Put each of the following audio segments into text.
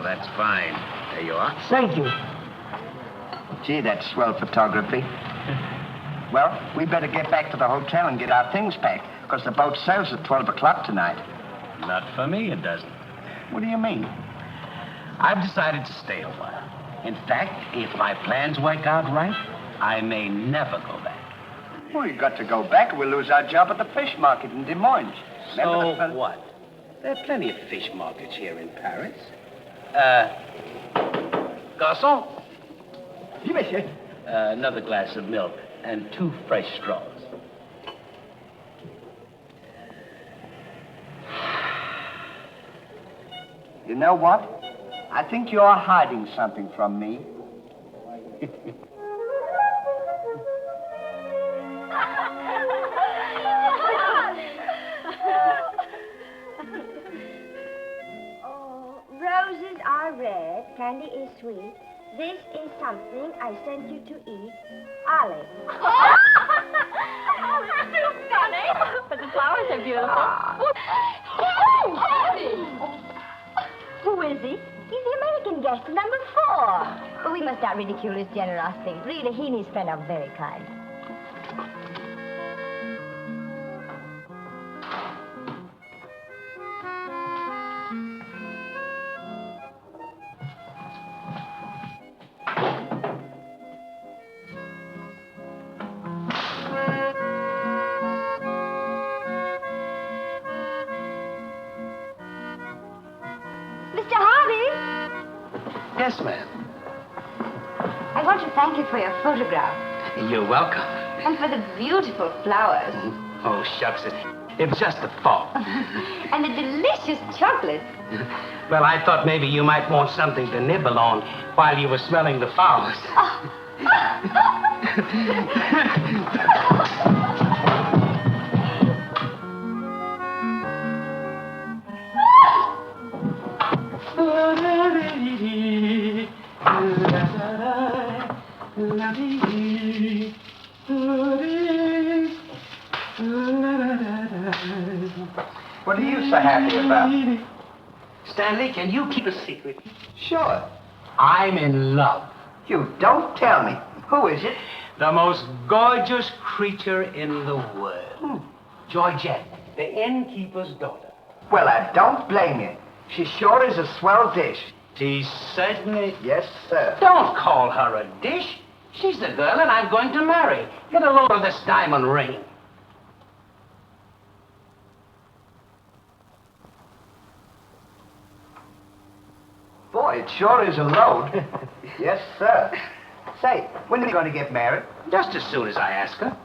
Oh, that's fine. There you are. Thank you. Gee, that's swell photography. Well, we better get back to the hotel and get our things packed, because the boat sails at 12 o'clock tonight. Not for me, it doesn't. What do you mean? I've decided to stay a while. In fact, if my plans work out right, I may never go back. Well, you've got to go back or we'll lose our job at the fish market in Des Moines. So what? There are plenty of fish markets here in Paris. Garçon? Oui, monsieur. Another glass of milk and 2 fresh straws. You know what? I think you're hiding something from me. Oh, roses are red, candy is sweet. This is something I sent you to eat. Ollie. Oh, it's too funny. But the flowers are beautiful. Who is he? He's the American guest, number 4. But we must not ridicule his generosity. Really, he and his friend are very kind. Mr. Harvey! Yes, ma'am. I want to thank you for your photograph You're welcome. and for the beautiful flowers Oh, shucks. It was just a thought. and the delicious chocolate. Well, I thought maybe you might want something to nibble on while you were smelling the flowers. What are you so happy about? Stanley, can you keep a secret? Sure. I'm in love. You don't tell me. Who is it? The most gorgeous creature in the world. Georgette, the innkeeper's daughter. Well, I don't blame you. She sure is a swell dish. She certainly... Yes, sir. Don't call her a dish. She's the girl that I'm going to marry. Get a load of this diamond ring. Boy, it sure is a load. Yes, sir. Say, when are you going to get married? Just as soon as I ask her.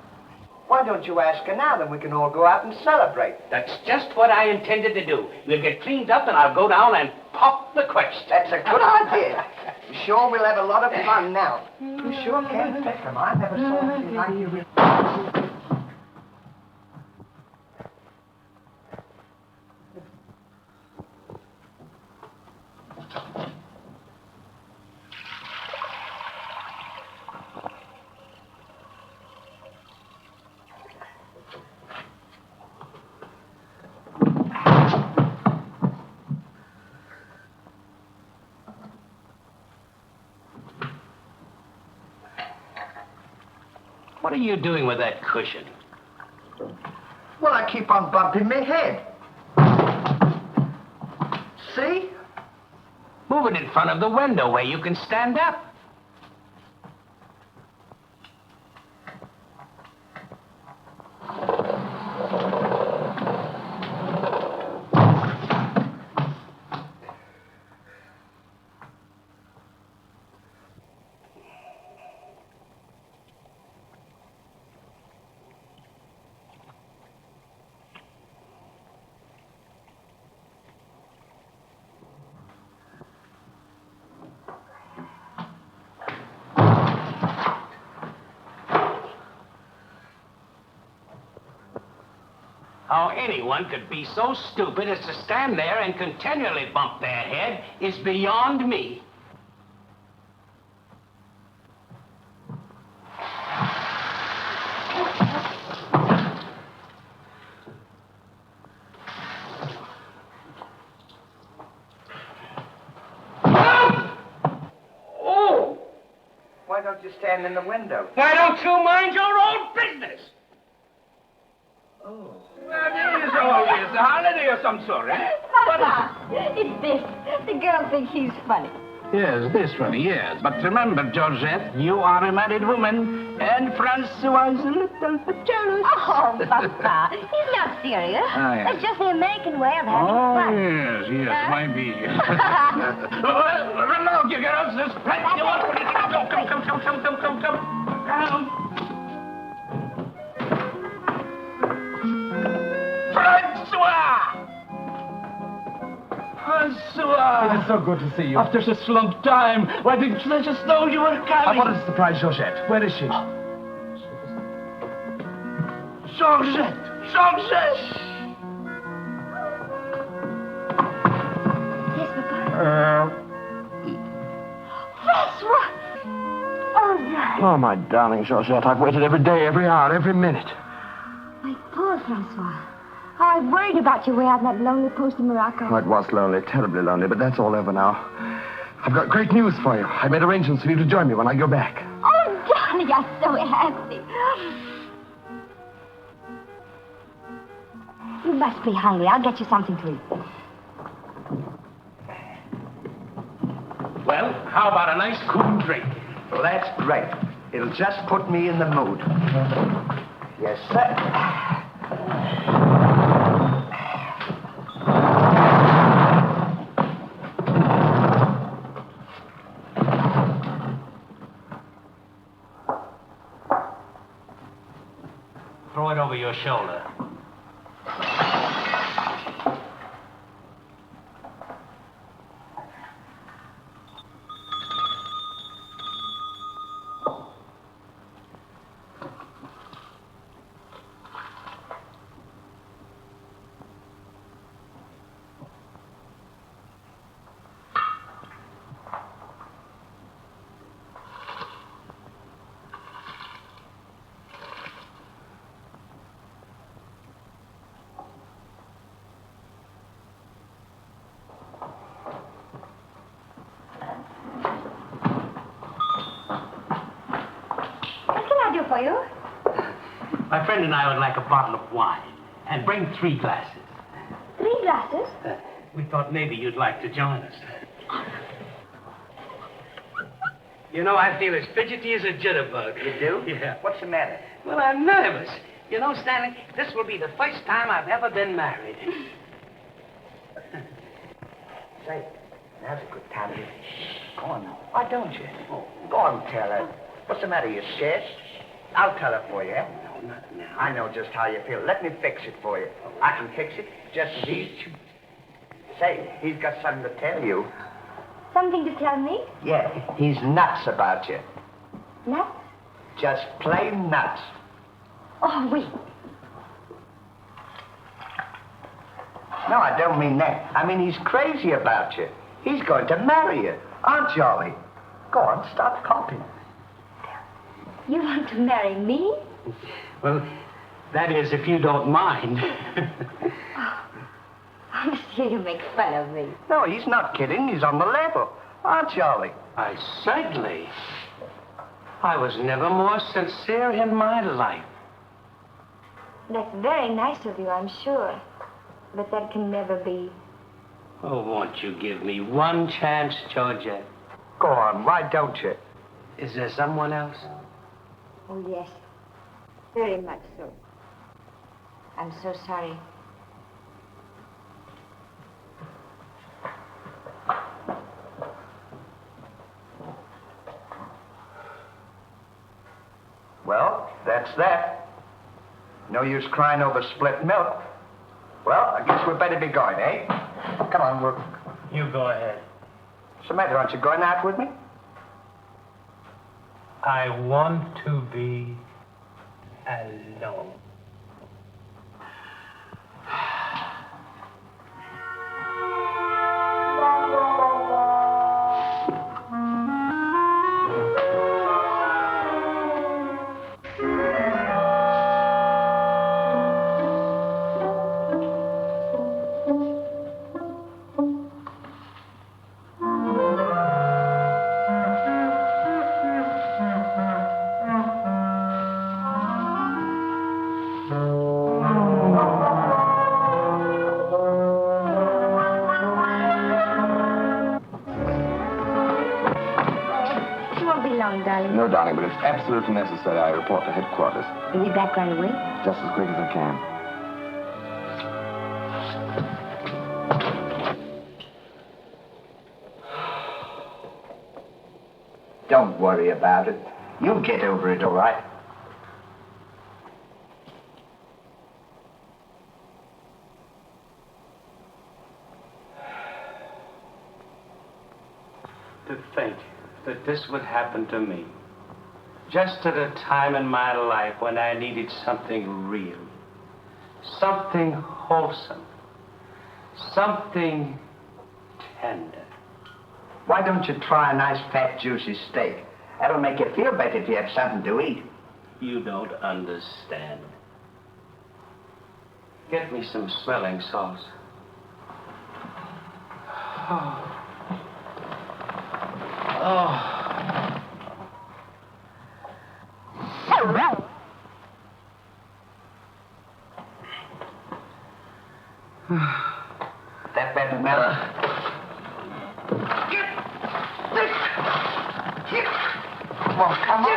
Why don't you ask her now, then we can all go out and celebrate? That's just what I intended to do. We'll get cleaned up and I'll go down and pop the question. That's a good idea. Sure, we'll have a lot of fun now. You sure can't pick them. I never saw anything like you. What are you doing with that cushion? Well, I keep on bumping my head. See? Move it in front of the window where you can stand up. How anyone could be so stupid as to stand there and continually bump their head is beyond me. don't you stand in the window? Why don't you mind your own business? Oh. Well, there is always a holiday of some sort, eh? Papa, it's this. The girls think he's funny. Yes, this funny, yes. But remember, Georgette, you are a married woman, and Francois is a little bit jealous. Oh, Papa, he's not serious. Oh, yes. It's just the American way of having Oh, fun. yes, maybe. Run along, you girls. There's plenty of work for you to do. Come. Francois! Francois! It's so good to see you. After such a long time, why didn't you let us know you were coming? What a surprise, Georgette. Where is she? Georgette! Yes, Papa. Francois! Oh, no. Oh, my darling Georgette, I've waited every day, every hour, every minute. My poor Francois. How I've worried about you way out in that lonely post in Morocco. Oh, it was lonely, terribly lonely, but that's all over now. I've got great news for you. I made arrangements for you to join me when I go back. Oh, darling, I'm so happy. You must be hungry. I'll get you something to eat. Well, how about a nice cool drink? Well, that's great. It'll just put me in the mood. Yes, sir. Throw it over your shoulder. For you? My friend and I would like a bottle of wine. And bring 3 glasses. 3 glasses? We thought maybe you'd like to join us. You know, I feel as fidgety as a jitterbug. You do? Yeah. What's the matter? Well, I'm nervous. You know, Stanley, this will be the first time I've ever been married. Say, now's a good time. Go on now. Why don't you? Oh, go on, tell her. What's the matter? You scared? I'll tell her for you. No, not now. I know just how you feel. Let me fix it for you. I can fix it just as easy. Say, he's got something to tell you. Something to tell me? Yeah, he's nuts about you. Nuts? Just plain nuts. Oh, wait. No, I don't mean that. I mean he's crazy about you. He's going to marry you. Aren't you, Ollie? Go on, stop coughing. You want to marry me? Well, that is, if you don't mind. Monsieur, you make fun of me. No, he's not kidding. He's on the level. Aren't you, Ollie? I certainly. I was never more sincere in my life. That's very nice of you, I'm sure. But that can never be. Oh, won't you give me one chance, Georgia? Go on, why don't you? Is there someone else? Oh, yes. Very much so. I'm so sorry. Well, that's that. No use crying over spilt milk. Well, I guess we'd better be going, eh? Come on, we'll... You go ahead. What's the matter? Aren't you going out with me? I want to be alone. wrong, darling? No, darling, but it's absolutely necessary I report to headquarters. Is he back right away? Just as quick as I can. Don't worry about it. You'll get over it, all right? To think that this would happen to me. Just at a time in my life when I needed something real. Something wholesome. Something tender. Why don't you try a nice, fat, juicy steak? That'll make you feel better if you have something to eat. You don't understand. Get me some smelling salts. Oh. That better, Mel? Come on, come on.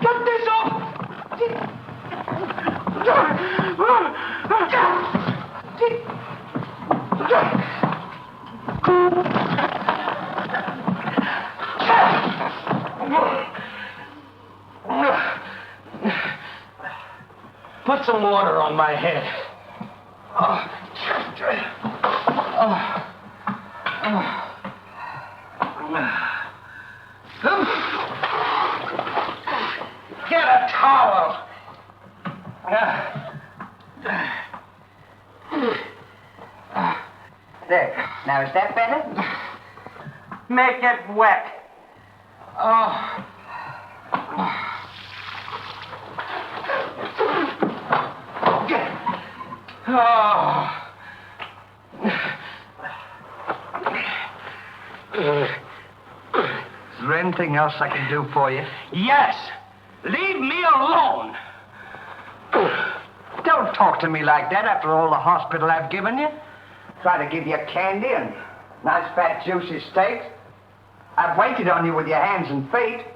Get this off! Put some water on my head. Get a towel. There. Now, is that better? Make it wet. Is there anything else I can do for you? Yes. Leave me alone. Don't talk to me like that after all the hospital I've given you. Try to give you candy and nice fat juicy steaks. I've waited on you with your hands and feet.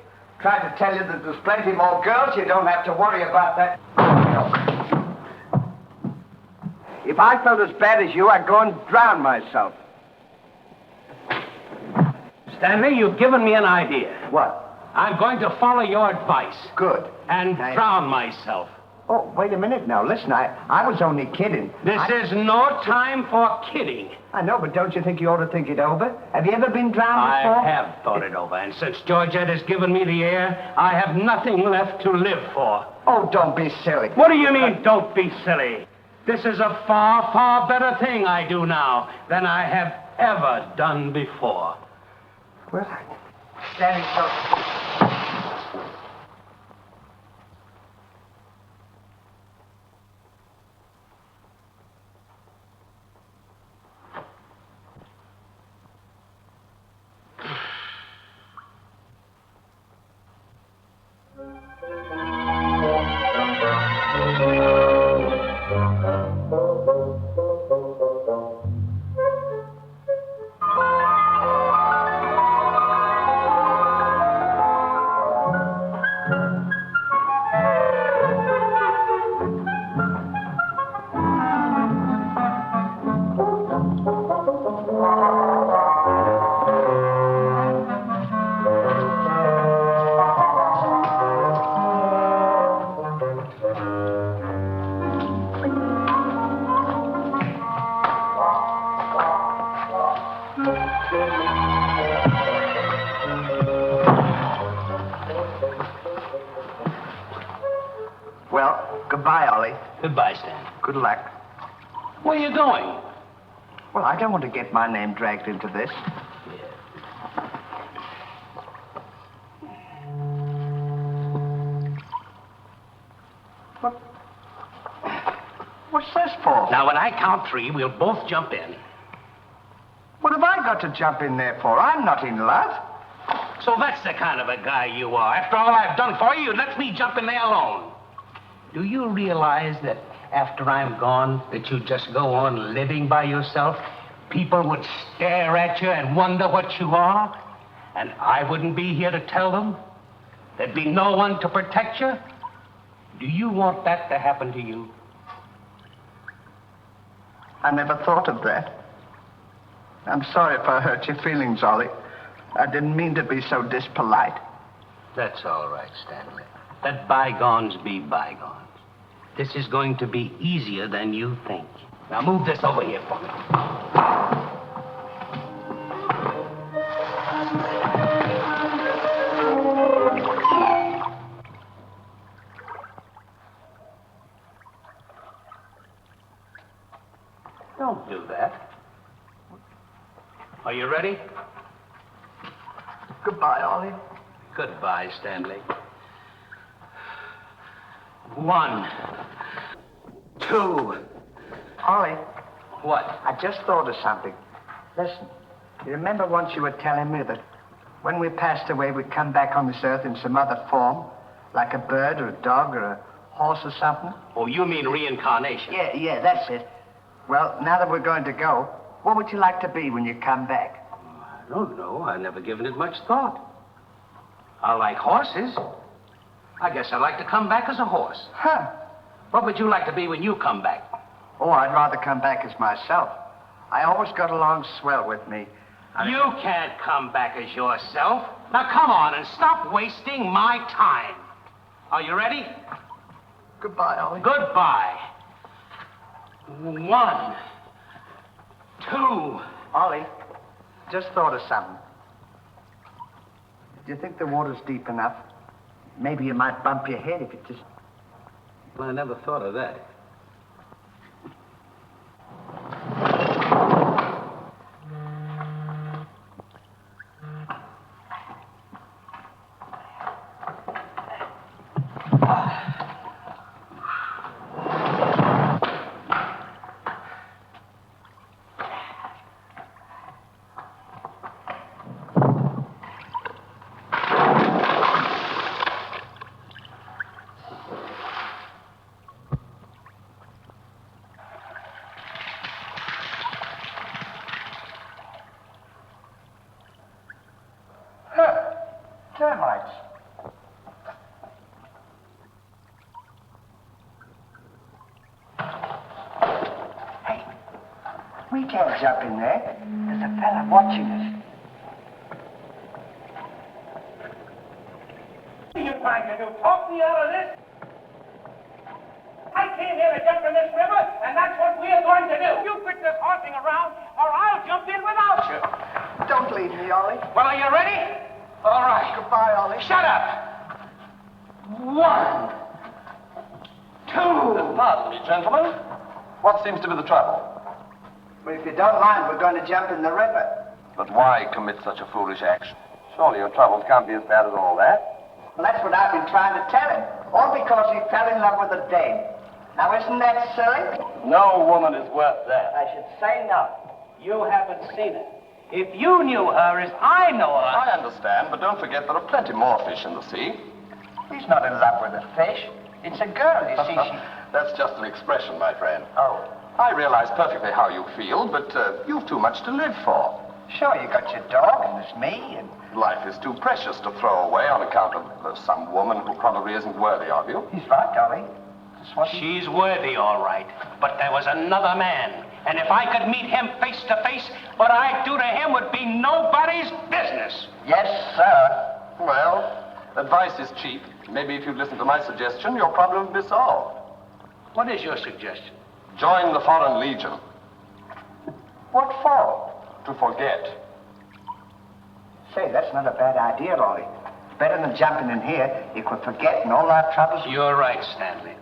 Tried to tell you that there's plenty more girls. You don't have to worry about that. If I felt as bad as you, I'd go and drown myself. Stanley, you've given me an idea. What? I'm going to follow your advice. Good. And drown myself. Oh, wait a minute now. Listen, I was only kidding. This is no time for kidding. I know, but don't you think you ought to think it over? Have you ever been drowned before? I have thought it over, and since Georgette has given me the air, I have nothing left to live for. Oh, don't be silly. What do you mean, don't be silly? This is a far, far better thing I do now than I have ever done before. Well, standing so... Well, goodbye, Ollie. Goodbye, Stan. Good luck. Where are you going? Well, I don't want to get my name dragged into this. What's this for? Now, when I count three, we'll both jump in. What have I got to jump in there for? I'm not in love. So that's the kind of a guy you are. After all I've done for you, you let me jump in there alone. Do you realize that after I'm gone, that you just go on living by yourself? People would stare at you and wonder what you are. And I wouldn't be here to tell them? There'd be no one to protect you? Do you want that to happen to you? I never thought of that. I'm sorry if I hurt your feelings, Ollie. I didn't mean to be so dispolite. That's all right, Stanley. Let bygones be bygones. This is going to be easier than you think. Now move this over here for me. Don't do that. Are you ready? Goodbye, Ollie. Goodbye, Stanley. 1, 2. Ollie, What? I just thought of something. Listen, you remember once you were telling me that when we passed away, we'd come back on this earth in some other form, like a bird or a dog or a horse or something? Oh, you mean reincarnation? Yeah, that's it. Well, now that we're going to go, what would you like to be when you come back? I don't know. I've never given it much thought. I like horses. I guess I'd like to come back as a horse. Huh. What would you like to be when you come back? Oh, I'd rather come back as myself. I always got along swell with me. You can't come back as yourself. Now, come on and stop wasting my time. Are you ready? Goodbye, Ollie. Goodbye. 1, 2. Ollie, just thought of something. Do you think the water's deep enough? Maybe you might bump your head if you just... Well, I never thought of that. Termites. Hey, we can't jump in there. There's a fella watching us. What are you trying to do? Talk me out of this? I came here to jump in this river, and that's what we're going to do. You quit this horsing around, or I'll jump in without you. Don't leave me, Ollie. Well, are you ready? All right. Goodbye, Ollie. Shut up. 1, 2. Pardon me, gentlemen. What seems to be the trouble? Well, if you don't mind, we're going to jump in the river. But why commit such a foolish action? Surely your troubles can't be as bad as all that. Well, that's what I've been trying to tell him. All because he fell in love with a dame. Now, isn't that silly? No woman is worth that. I should say not. You haven't seen her. If you knew her as I know her... I understand, but don't forget there are plenty more fish in the sea. He's not in love with a fish. It's a girl, you see. That's just an expression, my friend. Oh, I realize perfectly how you feel, but you've too much to live for. sure, you got your dog, and there's me, and... Life is too precious to throw away on account of some woman who probably isn't worthy of you. He's right, Ollie. That's what he... She's worthy, all right. But there was another man. And if I could meet him face to face, what I'd do to him would be nobody's business. Yes, sir. Well, advice is cheap. Maybe if you'd listen to my suggestion, your problem would be solved. What is your suggestion? Join the Foreign Legion. What for? To forget. Say, that's not a bad idea, Ollie. Better than jumping in here. You could forget and all our troubles. You're right, Stanley.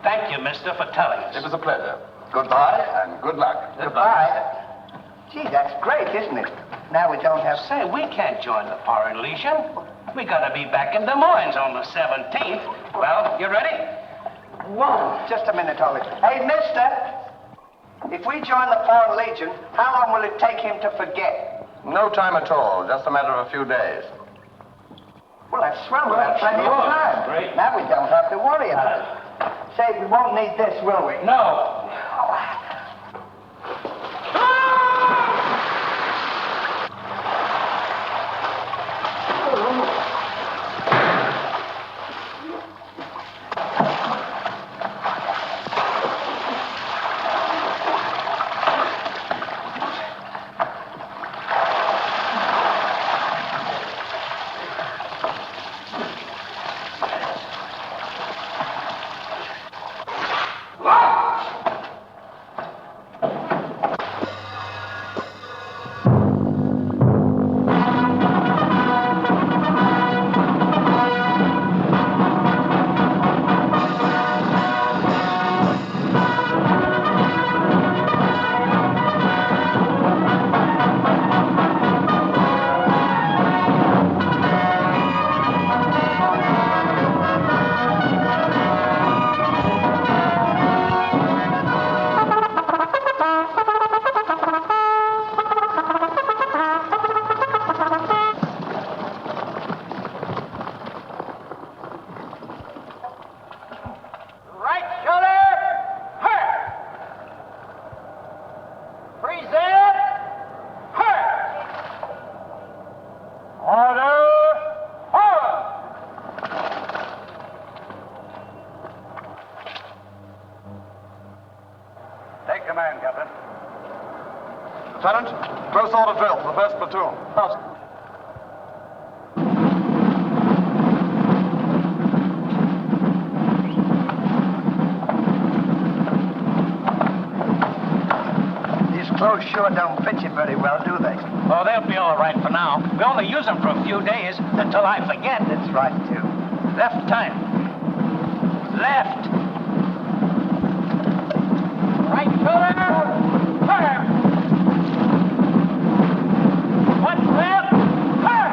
Thank you, mister, for telling us. It was a pleasure. Goodbye and good luck. Goodbye. Gee, that's great, isn't it? Now we don't have... Say, we can't join the Foreign Legion. We gotta be back in Des Moines on the 17th. Well, you ready? 1. Just a minute, Ollie. Hey, mister. If we join the Foreign Legion, how long will it take him to forget? No time at all. Just a matter of a few days. Well, that's swell. We'll have plenty of time. Great. Now we don't have to worry about it. Say, we won't need this, will we? No. Close order drill for the first platoon. These clothes sure don't fit you very well, do they? Oh, they'll be all right for now. We only use them for a few days until I forget. That's right, too. Left time. Left. Right shoulder. Turn. One left. Turn.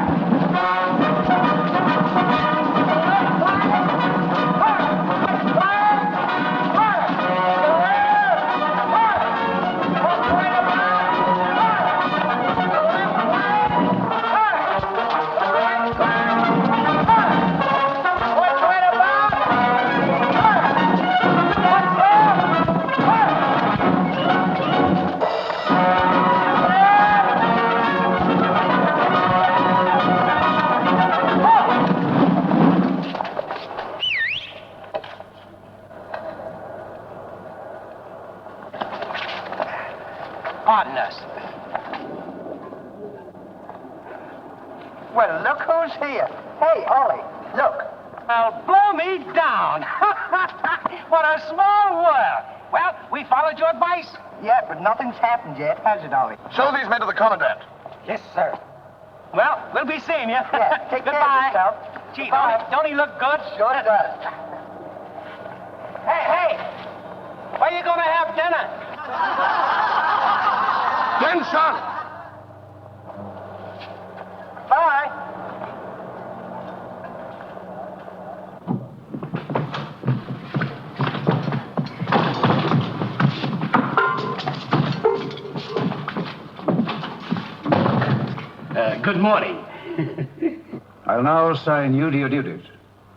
Pardon us. Well, look who's here. Hey, Ollie, look. Well, blow me down. What a small world. Well, we followed your advice. Yeah, but nothing's happened yet, has it, Ollie? Show these men to the commandant. Yes, sir. Well, we'll be seeing you. Yeah, take care of Goodbye. yourself. Gee, Bye. don't he look good? Sure does. Hey, where you gonna have dinner? Attention! Bye. Good morning. I'll now assign you to your duties.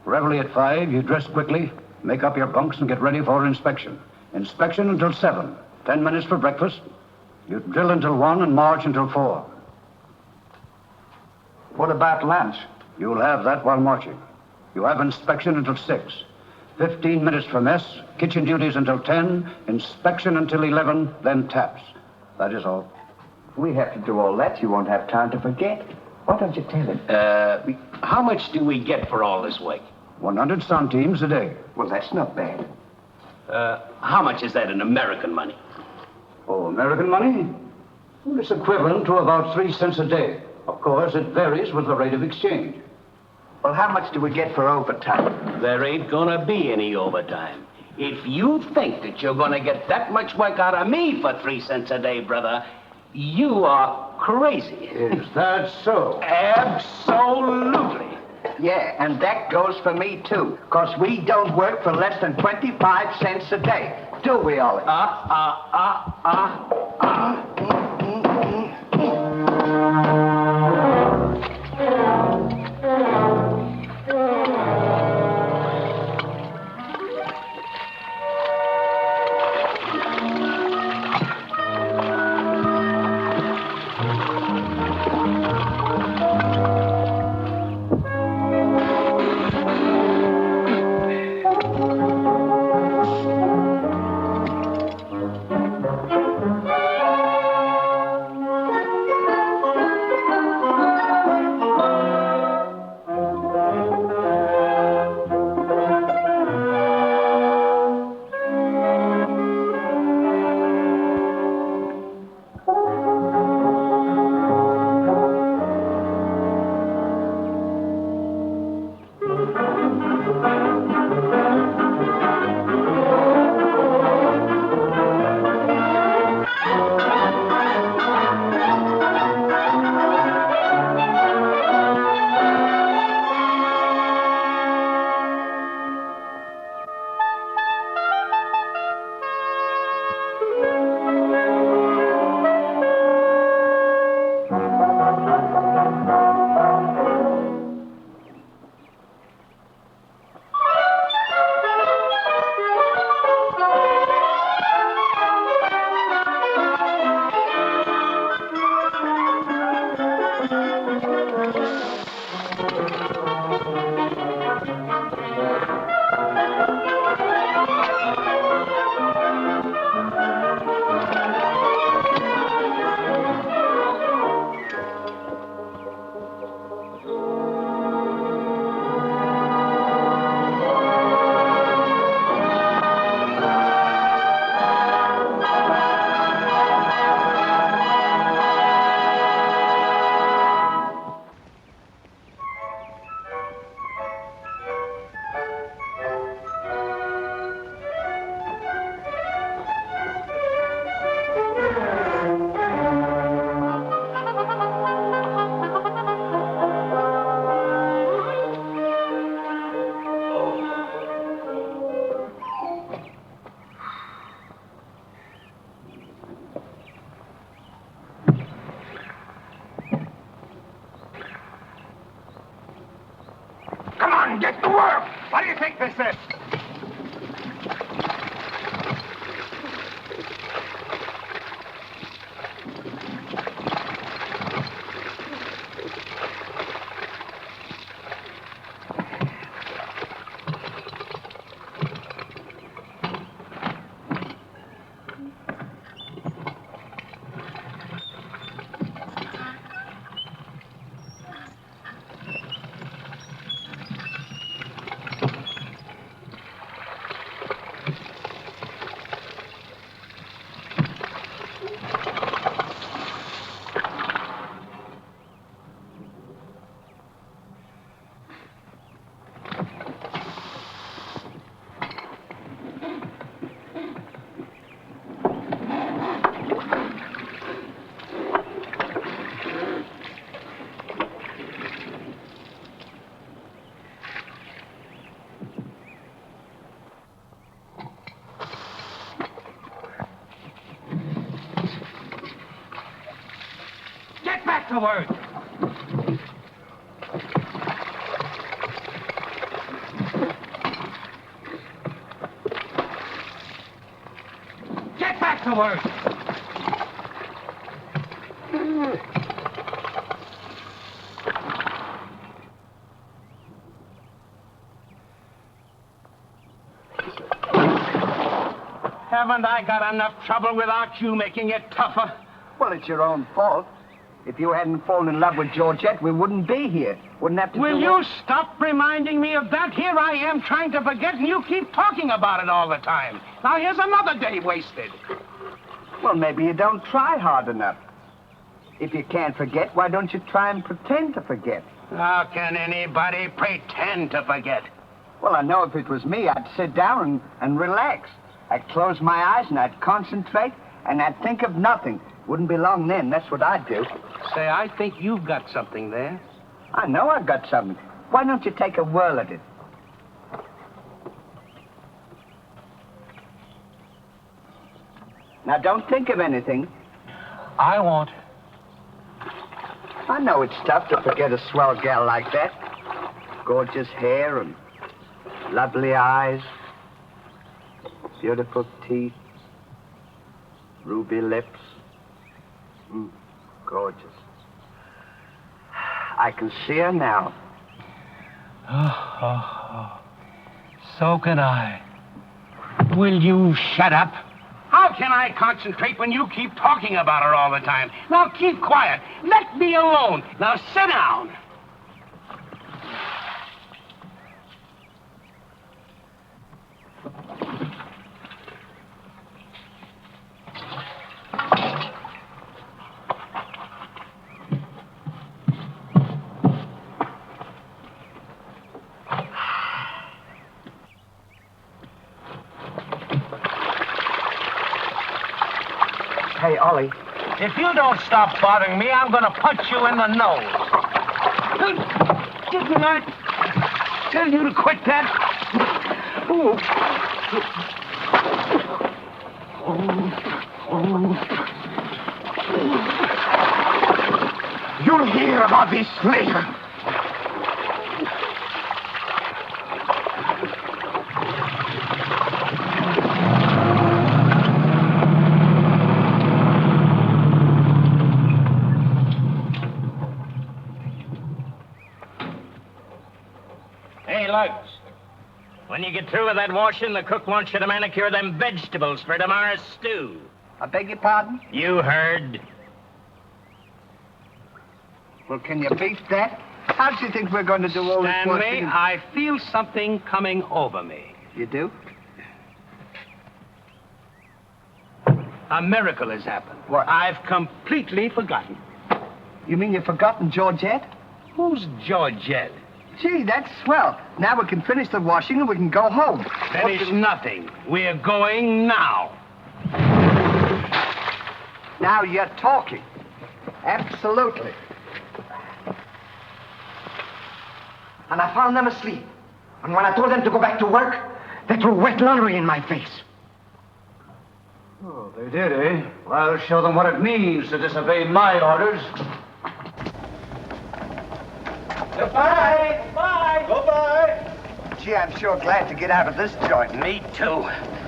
Reveille at 5, you dress quickly, make up your bunks and get ready for inspection. Inspection until 7. 10 minutes for breakfast. You drill until 1 and march until 4. What about lunch? You'll have that while marching. You have inspection until 6. 15 minutes for mess, kitchen duties until 10, inspection until 11, then taps. That is all. We have to do all that. You won't have time to forget. Why don't you tell him? How much do we get for all this work? 100 centimes a day. Well, that's not bad. How much is that in American money? Oh, American money? Well, it's equivalent to about 3 cents a day. Of course, it varies with the rate of exchange. Well, how much do we get for overtime? There ain't gonna be any overtime. If you think that you're gonna get that much work out of me for 3 cents a day, brother, you are crazy. Is that so? Absolutely. Yeah, and that goes for me, too. Because we don't work for less than 25 cents a day. Do we, Ollie? breakfast. Get back to work. Get back to work. Haven't I got enough trouble without you making it tougher? Well, it's your own fault. If you hadn't fallen in love with Georgette, we wouldn't be here. Wouldn't have to Will do you stop reminding me of that? Here I am trying to forget, and you keep talking about it all the time. Now here's another day wasted. Well, maybe you don't try hard enough. If you can't forget, why don't you try and pretend to forget? How can anybody pretend to forget? Well, I know if it was me, I'd sit down and relax. I'd close my eyes and I'd concentrate and I'd think of nothing. Wouldn't be long then. That's what I'd do. Say, I think you've got something there. I know I've got something. Why don't you take a whirl at it? Now, don't think of anything. I won't. I know it's tough to forget a swell gal like that. Gorgeous hair and lovely eyes, beautiful teeth, ruby lips. Gorgeous. I can see her now. Oh. So can I. Will you shut up? How can I concentrate when you keep talking about her all the time? Now keep quiet. Let me alone. Now sit down. Hey, Ollie. If you don't stop bothering me, I'm going to punch you in the nose. Didn't I tell you to quit that? You'll hear about this later. Lugs. When you get through with that washing, the cook wants you to manicure them vegetables for tomorrow's stew. I beg your pardon? You heard. Well, can you beat that? How do you think we're going to do all this Stanley, washing? I feel something coming over me. You do? A miracle has happened. What? I've completely forgotten. You mean you've forgotten Georgette? Who's Georgette? Gee, that's swell. Now we can finish the washing and we can go home. Finish nothing. We're going now. Now you're talking. Absolutely. And I found them asleep. And when I told them to go back to work, they threw wet laundry in my face. Oh, they did, eh? Well, I'll show them what it means to disobey my orders. Goodbye. Bye. Goodbye. Gee, I'm sure glad to get out of this joint. Me too.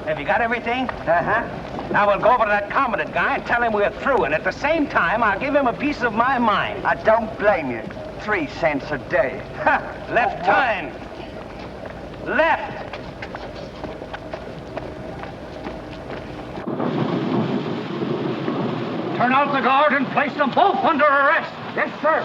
Have you got everything? Uh-huh. Now we'll go over to that commandant guy and tell him we're through, and at the same time, I'll give him a piece of my mind. I don't blame you. 3 cents a day. Ha! Left turn. Left. Turn out the guard and place them both under arrest. Yes, sir.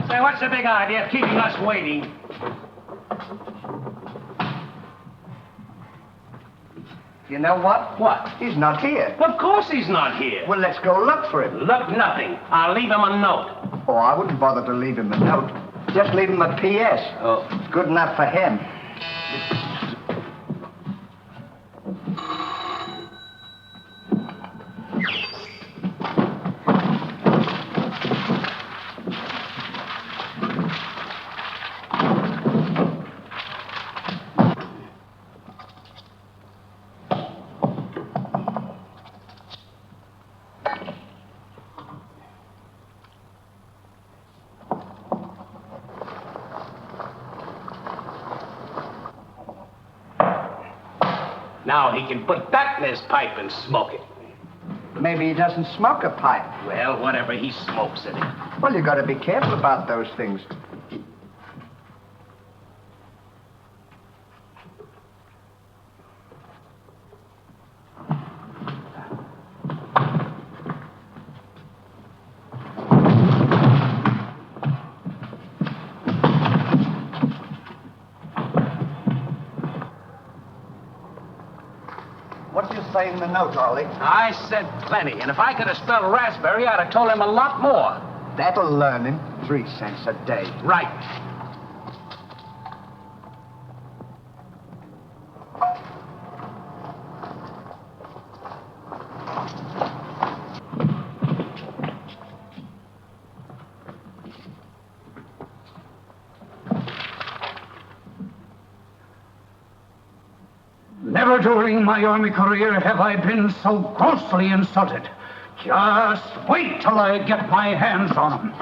Say, what's the big idea of keeping us waiting? You know what? What? He's not here. Of course he's not here. Well, let's go look for him. Look, nothing. I'll leave him a note. Oh, I wouldn't bother to leave him a note. Just leave him a P.S. Oh. It's good enough for him. Now he can put that in his pipe and smoke it. Maybe he doesn't smoke a pipe. Well, whatever, he smokes it. Well, you got to be careful about those things. What did you say in the note, Ollie? I said plenty, and if I could have spelled raspberry, I'd have told him a lot more. That'll learn him. 3 cents a day. Right. Never during my army career have I been so grossly insulted. Just wait till I get my hands on him.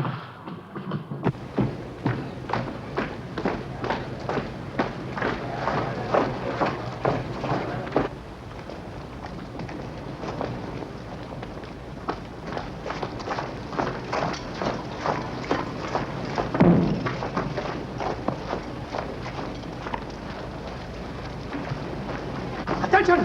Attention!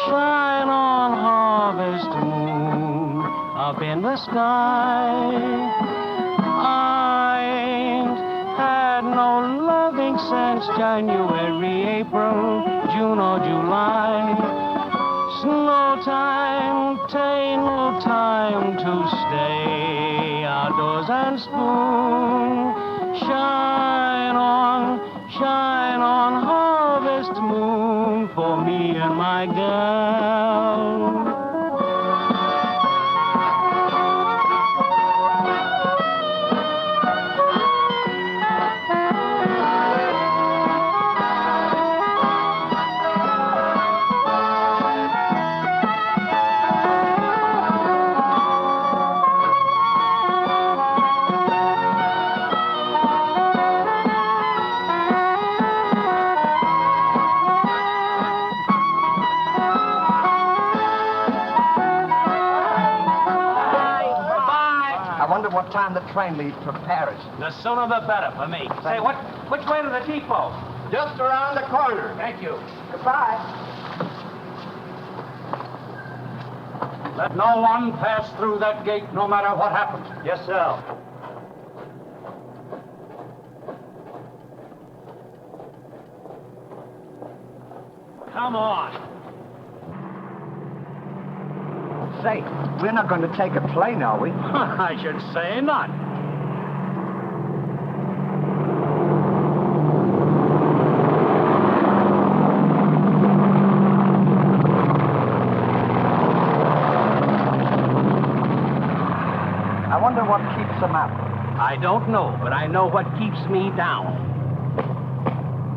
Shine on, harvest moon, up in the sky. I ain't had no loving since January, April, June or July. Snow time, tain't no time to stay outdoors and spoon. Shine on, harvest moon, for me and my girl. I wonder what time the train leaves for Paris. The sooner the better for me. Say, which way to the depot? Just around the corner. Thank you. Goodbye. Let no one pass through that gate, no matter what happens. Yes, sir. Come on. Say, we're not going to take a plane, are we? I should say not. I wonder what keeps them up. I don't know, but I know what keeps me down.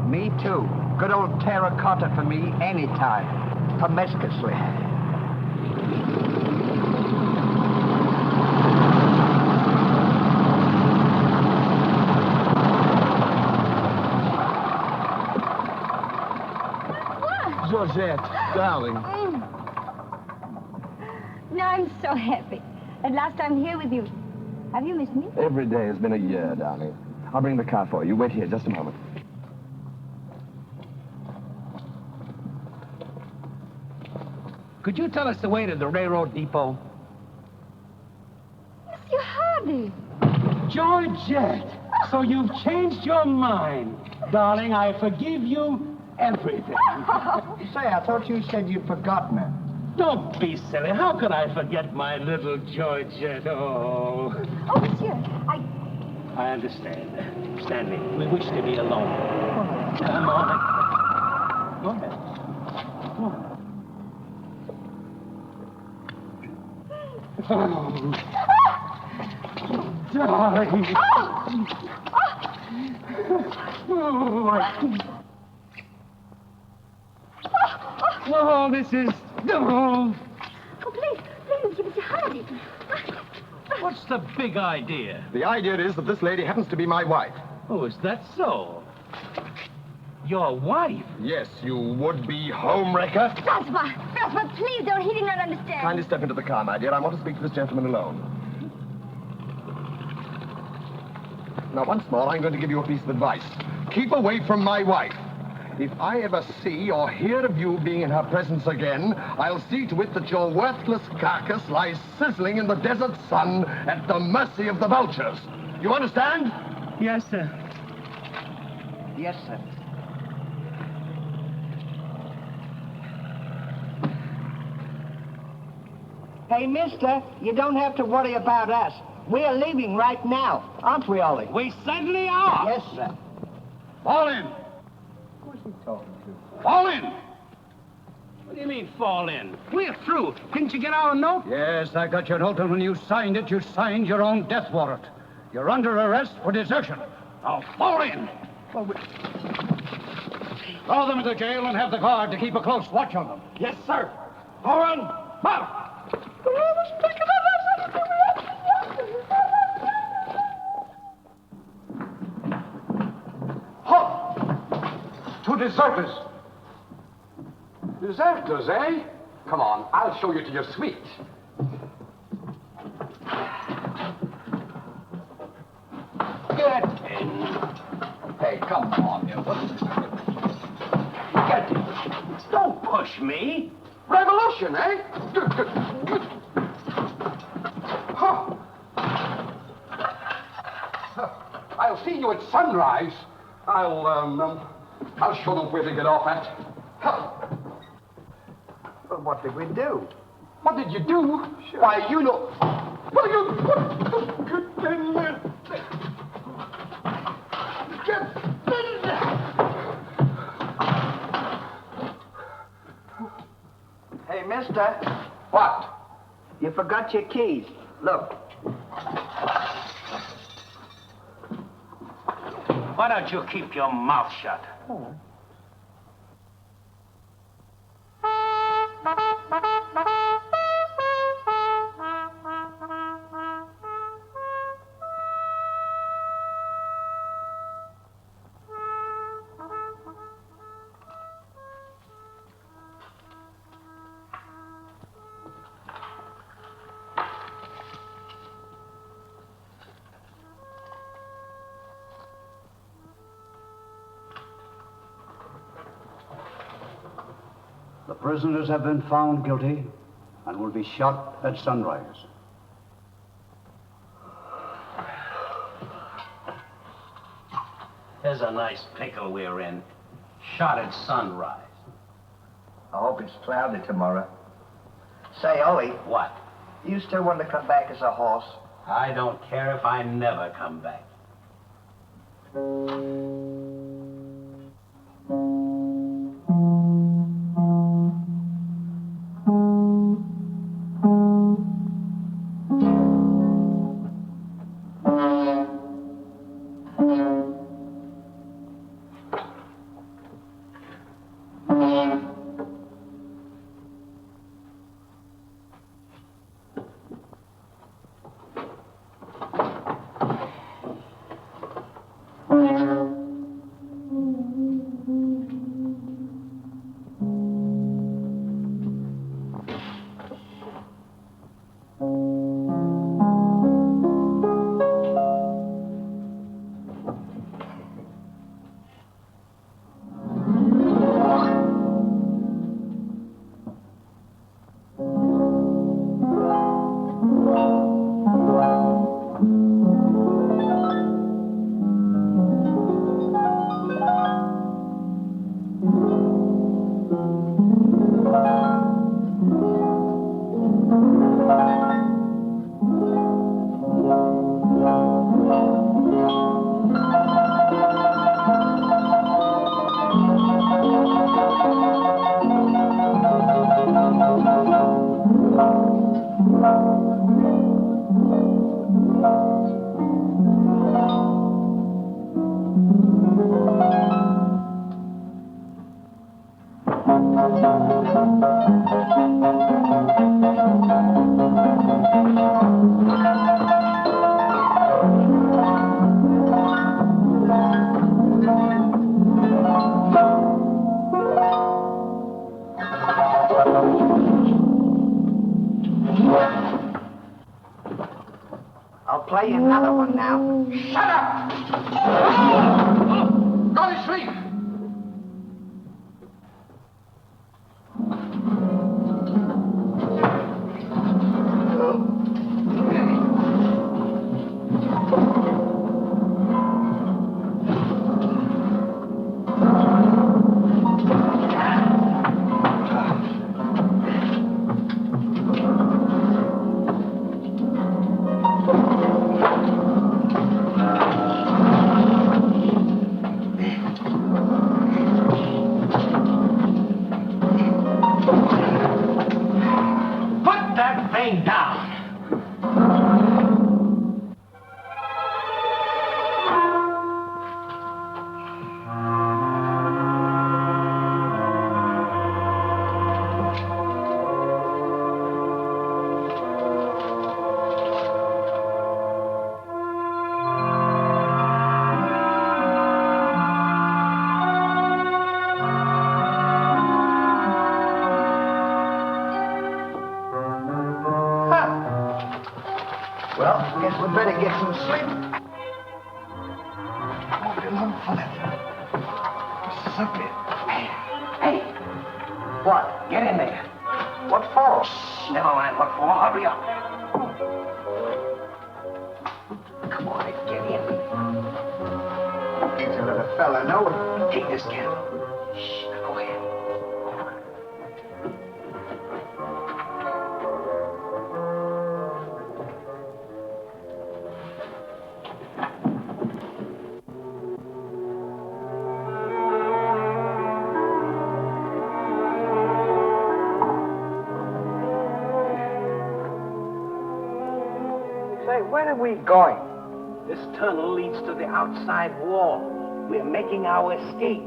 Me too. Good old terracotta for me anytime. Promiscuously. Georgette, darling. Now I'm so happy. At last I'm here with you. Have you missed me? Every day has been a year, darling. I'll bring the car for you. Wait here just a moment. Could you tell us the way to the railroad depot? Monsieur Hardy. Georgette, so you've changed your mind. Darling, I forgive you everything. Say, I thought you said you'd forgotten her. Don't be silly. How could I forget my little Georgette? Oh. Oh, monsieur, I understand. Stanley, we wish to be alone. Come on. Go ahead. Go on. Oh, darling. Oh, this is... Oh, please, Mr. Hardy. What's the big idea? The idea is that this lady happens to be my wife. Oh, is that so? Your wife? Yes, you would-be homewrecker. Francois, please don't. He did not understand. Kindly step into the car, my dear. I want to speak to this gentleman alone. Now, once more, I'm going to give you a piece of advice. Keep away from my wife. If I ever see or hear of you being in her presence again, I'll see to it that your worthless carcass lies sizzling in the desert sun at the mercy of the vultures. You understand? Yes, sir. Yes, sir. Hey, mister, you don't have to worry about us. We're leaving right now, aren't we, Ollie? We certainly are. Yes, sir. Fall in. Who's he talking to? Fall in. What do you mean, fall in? We're through. Didn't you get our note? Yes, I got your note, and when you signed it, you signed your own death warrant. You're under arrest for desertion. Now, fall in. Throw them into jail and have the guard to keep a close watch on them. Yes, sir. Foreign, mouth. Halt! Two deserters. Deserters, eh? Come on, I'll show you to your suite. Get in. Hey, come on, you. Get in. Don't push me. Revolution, eh? Huh. I'll see you at sunrise. I'll show them where to get off at. Huh. Well, what did we do? What did you do? Sure. Why, you know... Well, you... Hey, mister, What? you forgot your keys. Look. Why don't you keep your mouth shut? prisoners have been found guilty and will be shot at sunrise. Here's a nice pickle we're in. Shot at sunrise. I hope it's cloudy tomorrow. Say, Ollie. What? You still want to come back as a horse? I don't care if I never come back. I'll play you another one now. Shut up! Go to sleep! Well, guess we better get some sleep. Won't be long for that. Something. Hey. What? Get in there. What for? Shh, never mind what for. Hurry up. Come on, get in. Ain't to let a fella know it. Take this candle. Shh, now go ahead. Say, where are we going? This tunnel leads to the outside wall. We're making our escape.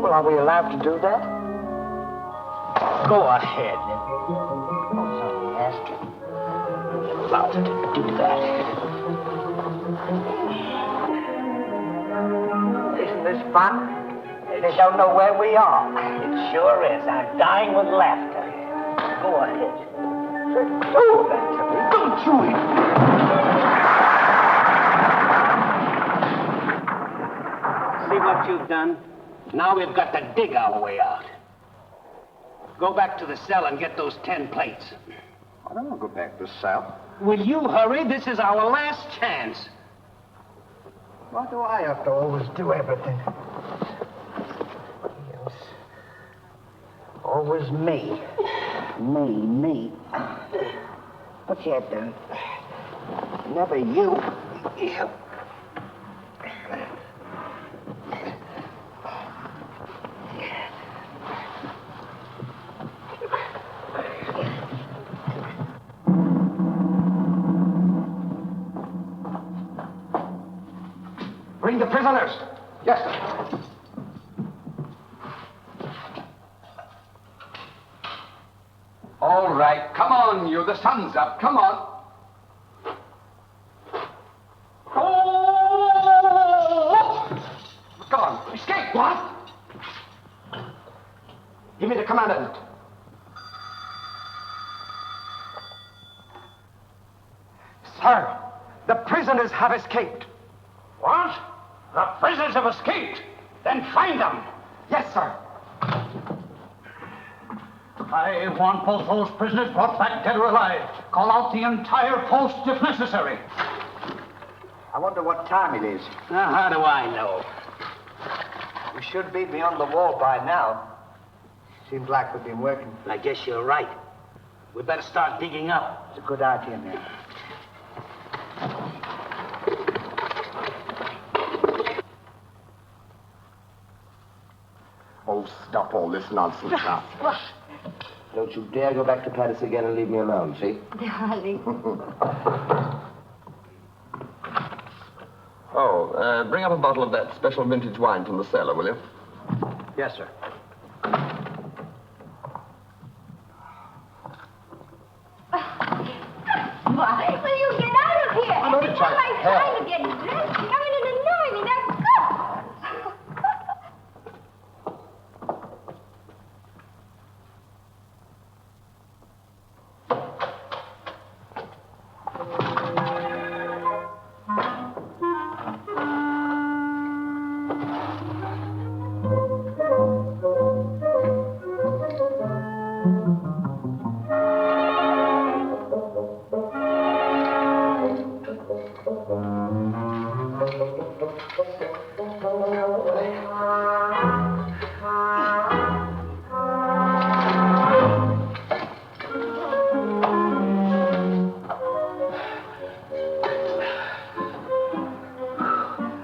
Well, are we allowed to do that? Go ahead. Oh, so nasty. You're allowed to do that. Isn't this fun? They don't know where we are. It sure is. I'm dying with laughter. Go ahead. Do that to me. Don't you See what you've done? Now we've got to dig our way out. Go back to the cell and get those 10 plates. I don't want to go back to the cell. Will you hurry? This is our last chance. Why do I have to always do everything? Yes. Always me. Me. What's your head down? Never you. You. Bring the prisoners. Yes, sir. All right, come on, you. The sun's up. Come on. Oh! Gone. Escape. What? Give me the commandant. Sir, the prisoners have escaped. What? The prisoners have escaped. Then find them. Yes, sir. I want both those prisoners brought back dead or alive. Call out the entire post if necessary. I wonder what time it is. Now, how do I know? We should be beyond the wall by now. Seems like we've been working. I guess you're right. We better start digging up. It's a good idea, man. Oh, stop all this nonsense now. Don't you dare go back to Paris again and leave me alone, see? Darling. Bring up a bottle of that special vintage wine from the cellar, will you? Yes, sir. Why? Will you get out of here? I'm only It's trying not to my help. time to get dressed. You come in and annoy me. Now, go!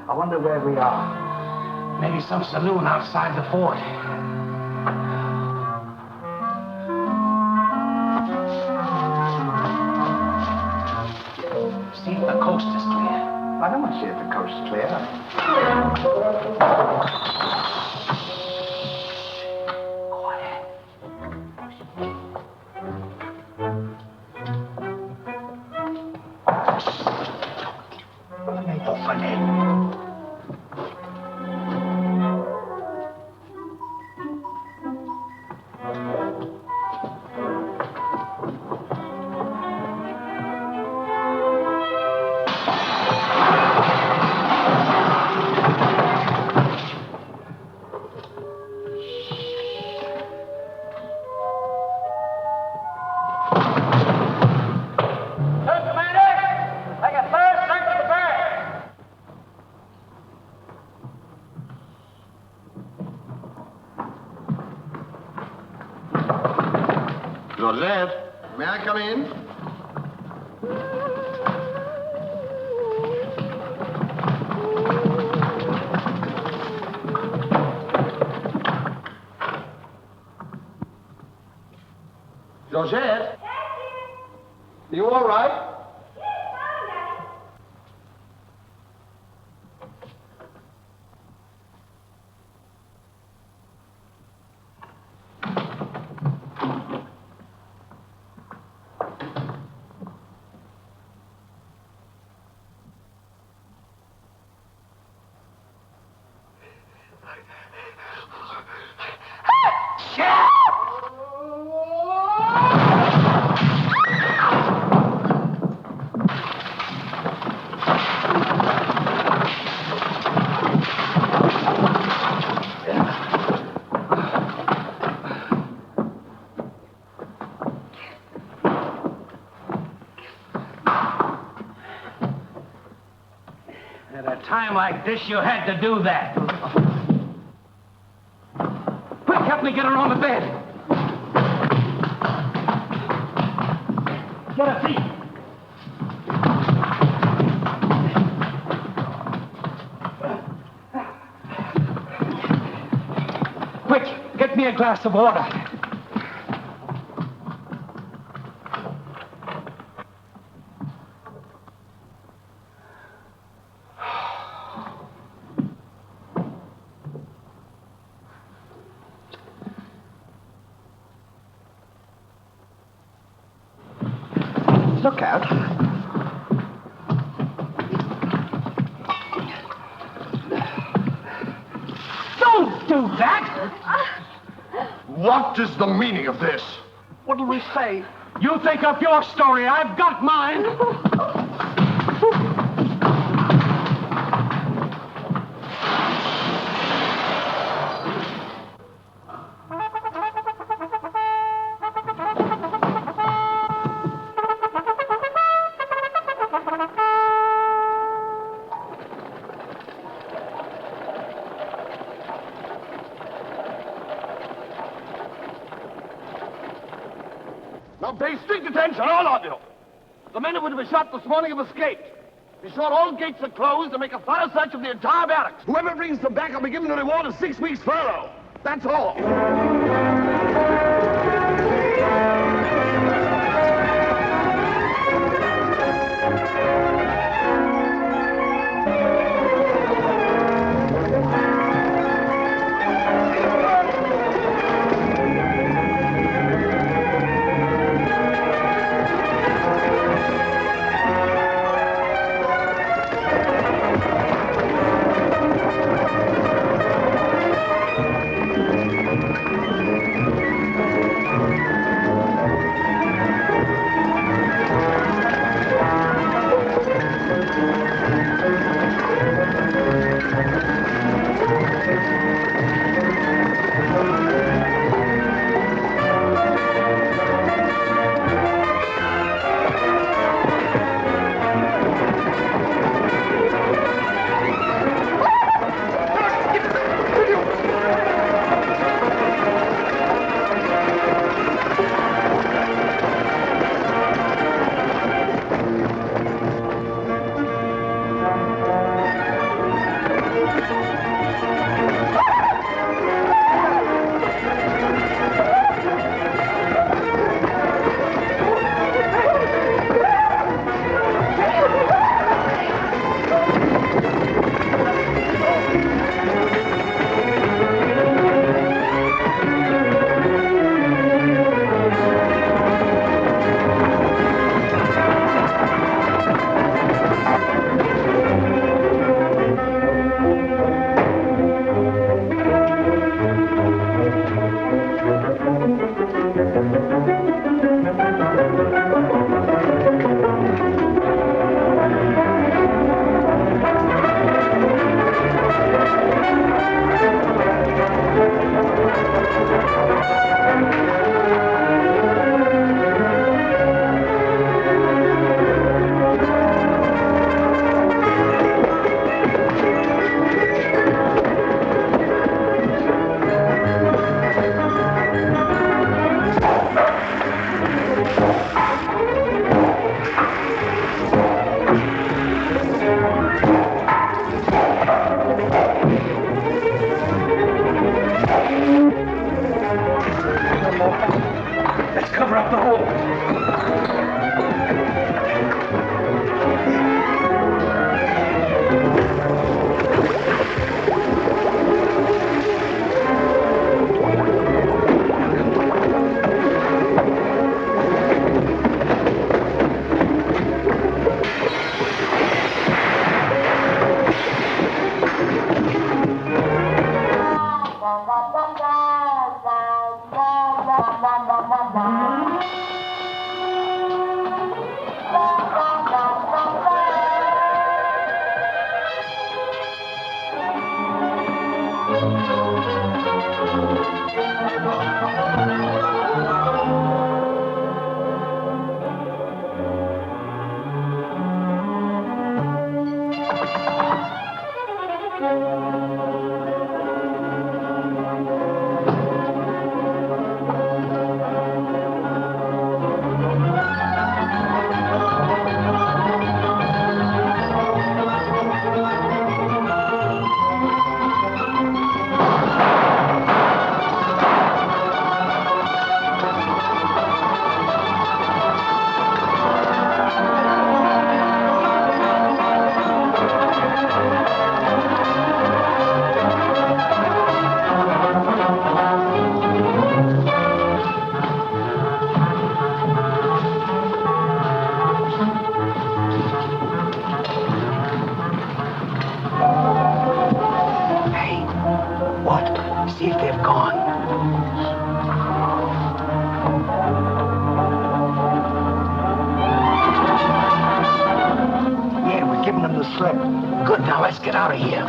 I wonder where we are. Maybe some saloon outside the fort. See if the coast is clear. I don't want to see if the coast's clear. Open it. Joseph, may I come in? Joseph? You all right? time like this, you had to do that. Quick, help me get her on the bed. Get a seat. Quick, get me a glass of water. Look out. Don't do that! What is the meaning of this? What'll we say? You think up your story. I've got mine. Now pay strict attention, all of you. The men who would have been shot this morning have escaped. Be sure all gates are closed and make a thorough search of the entire barracks. Whoever brings them back will be given a reward of 6 weeks' furlough. That's all. sled. Good, now let's get out of here.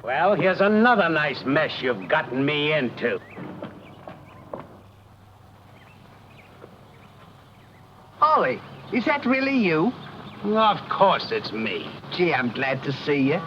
Well, here's another nice mess you've gotten me into. Ollie, is that really you? Of course it's me. Gee, I'm glad to see you.